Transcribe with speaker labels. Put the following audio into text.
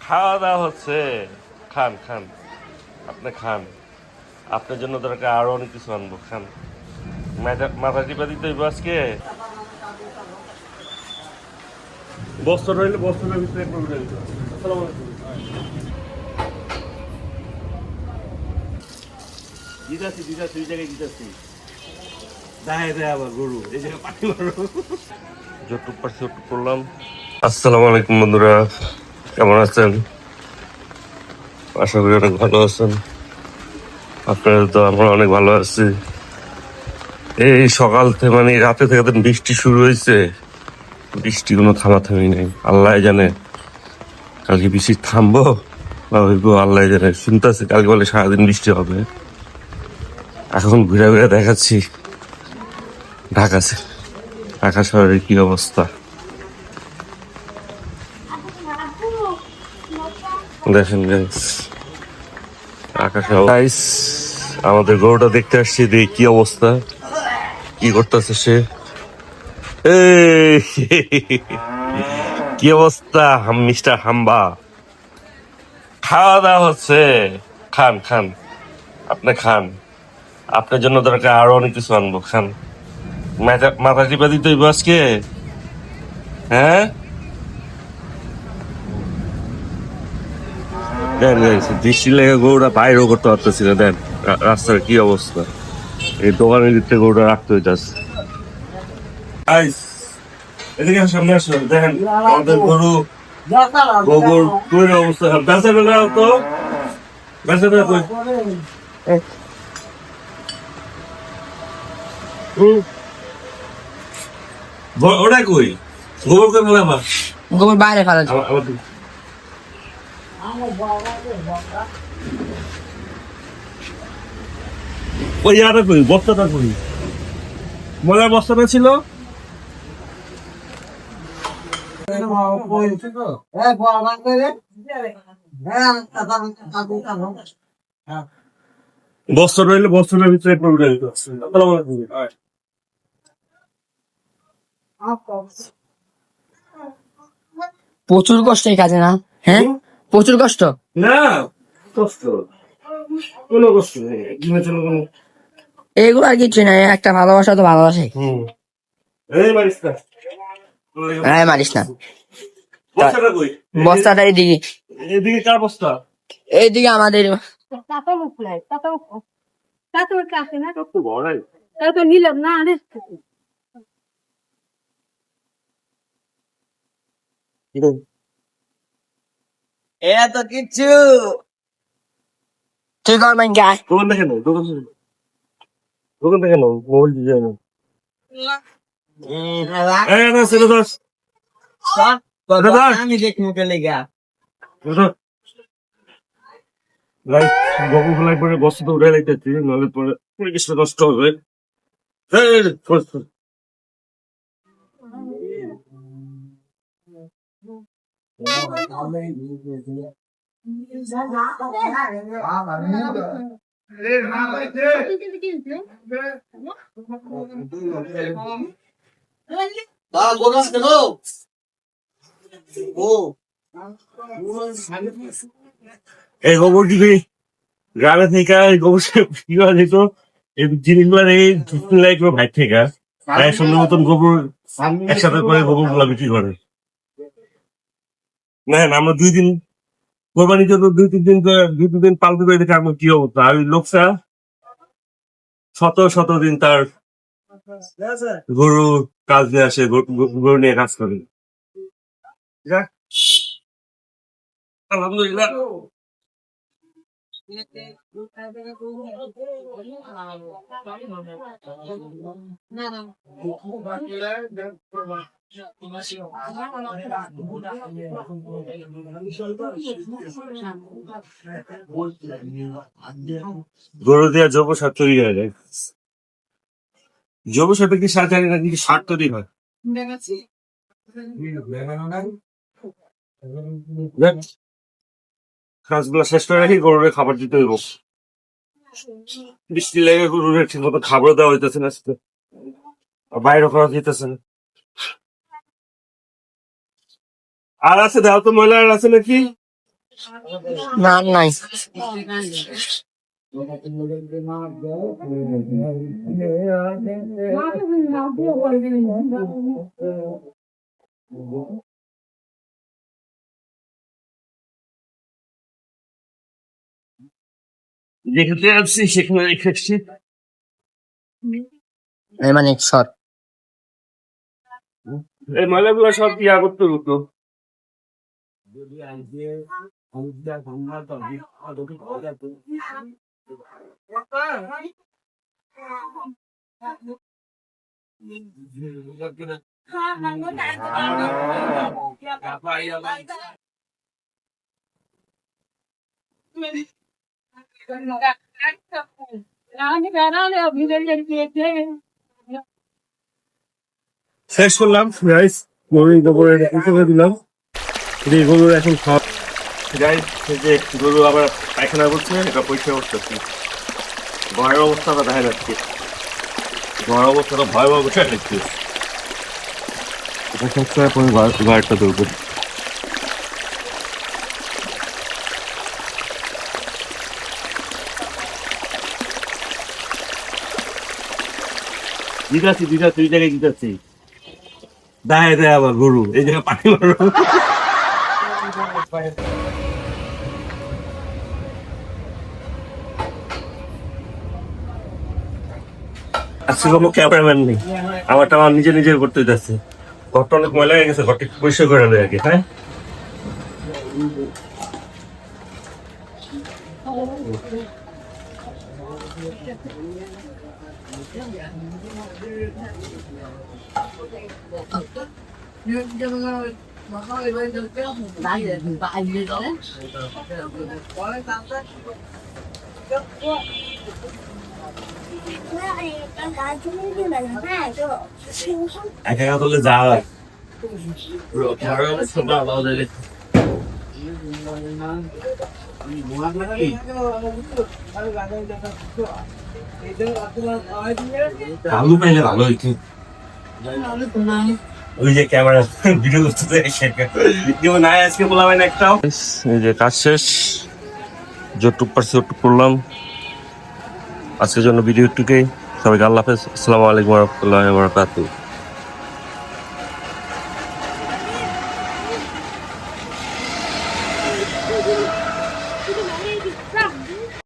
Speaker 1: খাওয়া দাওয়া হচ্ছে। খান খান, আপনি খান। আপনার জন্য দরকার আরো অনেক কিছু আনবো, খান। মাথা টিপা দিতে হইব আজকে। বস্ত্র রইলে বস্ত্রের ভিতরে একটু উঠে দিতে হবে। আসসালামু আলাইকুম। দিদাসি দিদাসি ওই জায়গায় দিদাসি। দেয় দেয় আবার গরু এই জায়গায় পাটি মারো। যতটুক পারছি ওটুক করলাম। আসসালামু আলাইকুম বন্ধুরা, কেমন আছেন? আশা করি অনেক ভালো আছেন। আপনারা তো আমরা অনেক ভালো আছি। এই সকাল থেকে মানে রাতে থেকে তো বৃষ্টি শুরু হয়েছে। বৃষ্টি কোনো থামাথামি নেই, আল্লাহ জানে কালকে বৃষ্টি থামবো বা হইব আল্লাহ জানে। শুনতেছি কালকে বলে সারাদিন বৃষ্টি হবে। এখন ঘুরে ঘুরে দেখাচ্ছি ঢাকা ঢাকা শহরের কি অবস্থা দেখেন গাইস। আকাশে গাইস আমাদের গরুটা দেখতে আসছি, দেখি কি অবস্থা, কি করতেছে সে। এই কি অবস্থা মিস্টার হাম্বা? খাওয়া দাওয়া হচ্ছে। খান খান, আপনি খান। আপনার জন্য দরকার আরো অনেক কিছু আনবো, খান। মাথা টিপা দিতে হইব আজকে। হ্যাঁ দেন বৃষ্টি লেগে গরুটা বাইরেও করতে পারতেছি না। দেন রাস্তার কি অবস্থা, এই দোকানের দিক থেকে গরুটা রাখতে হইতাছে। আইস এদিকে সামনে আসো, দেখেন আমাদের গরু গোবর তৈরি অবস্থা। বেচা বেলা তো বেচা বেলা কই? ওটা কই? গোবর কই বলে আমার
Speaker 2: গোবর বাইরে ফেলা যায়।
Speaker 1: ওই ইয়াটা কই, বস্তাটা কই? ময়লার বস্তাটা ছিল। বস্তা রইলে বস্তার ভিতরে একটু উঠে দিতে হবে। আসসালামু আলাইকুম।
Speaker 2: প্রচুর কষ্ট এই কাজে, না? হ্যাঁ, প্রচুর কষ্ট।
Speaker 1: না কষ্ট, কোনো কষ্ট নেই, দিনে চলো কোনো।
Speaker 2: এগুলো আর কিছু না, একটা ভালোবাসা তো ভালোবাসে।
Speaker 1: এই মারিস না,
Speaker 2: হ্যাঁ, মারিস না।
Speaker 1: বস্তাটা কই?
Speaker 2: বস্তাটা এইদিকে,
Speaker 1: এদিকে কার বস্তা?
Speaker 2: এইদিকে আমাদের।
Speaker 1: কত বড়
Speaker 2: এরা তো কিচ্ছু তুই কর মাইন গায়।
Speaker 1: দোকান দেখে নাও, দোকান দেখে নাও, মোবাইল দিয়ে নাও। এই না ছেলে দাস,
Speaker 2: আমি দেখ মুখে লেগা
Speaker 1: লাইট গগু ফেলাই পরে বস্তা তো উঠে লাইতেছি, নাহলে পরে পরিবেশটা নষ্ট হবে। এই, সর, সর। এই গোবর দিবি গ্রামে থেকে, এই গোবর কি করা যেত, এই জিনিসগুলো এই লাইট ভাই থেকে প্রায় সুন্দর মতন গোবর একসাথে করে গোবর গুলা বিক্রি করে। না আমরা 2 দিন কোরবানির জন্য 2-3 দিন করে 2-3 দিন পালতে করে দেখে আমার কি অবস্থা। আর ওই লোকটা শত শত দিন তার গরু কাজ নিয়ে আসে, গরু নিয়ে কাজ করে। যাক, আলহামদুলিল্লাহ। গরু দিয়ে জৈব সার তৈরি হয়ে যায়। জৈব সারটা কি সার জানি না, কিন্তু সার তৈরি হয়। দেখ, কাজগুলো শেষ করে রাখি, গরুরে খাবার দিতে হইব। বৃষ্টি লেগে গরুরে ঠিক মতো খাবার দেওয়া হইতেছে না, বাইরে করা যেতেছে না। আর আছে দাও তো, ময়লা আর আছে নাকি?
Speaker 2: না নাই
Speaker 1: যেখানে আসছি সেখানে রেখে আসছি।
Speaker 2: মানে শর্ট
Speaker 1: এই ময়লাগুলো সব ইয়া করতে হতো। শেষ করলাম গাইস, গরু দুপুরে করে দিলাম। এই গরুর এখন খাওয়া গাইস, এই যে গরু আবার পায়খানা করছে, এটা পরিষ্কার করতেছি। ঘরের অবস্থাটা দেখা যাচ্ছে, ঘরের অবস্থাটা ভয়াবহ বসে দেখছি। এটা সবসময় পরে ঘরটা ধরবো। দিদাচ্ছি এই জায়গায় দিদাচ্ছি। দেয় আবার গরু এই জায়গায় পানি মারো। আজকে কোনো ক্যামেরাম্যান নেই, আমারটা আমার নিজে করতে যাচ্ছে। ঘরটা অনেক ময়লা হয়ে গেছে, ঘরটা একটু পরিষ্কার করে নেয় আগে। হ্যাঁ, একা একা তুলে যা ঘরের অবস্থা ভালো হয়ে গেছে। আলু পাইলে ভালো হইতো। ওই যে ক্যামেরা ভিডিও করতে না আজকে বললাম একটাও। এই যে কাজ শেষ, যতটুক পারছি ওটুক করলাম। আজকের জন্য ভিডিও টুকুই। সবাইকে আল্লাহ হাফেজ, আসসালামু আলাইকুম ওয়া রাহমাতুল্লাহি ওয়া বারাকাতুহু।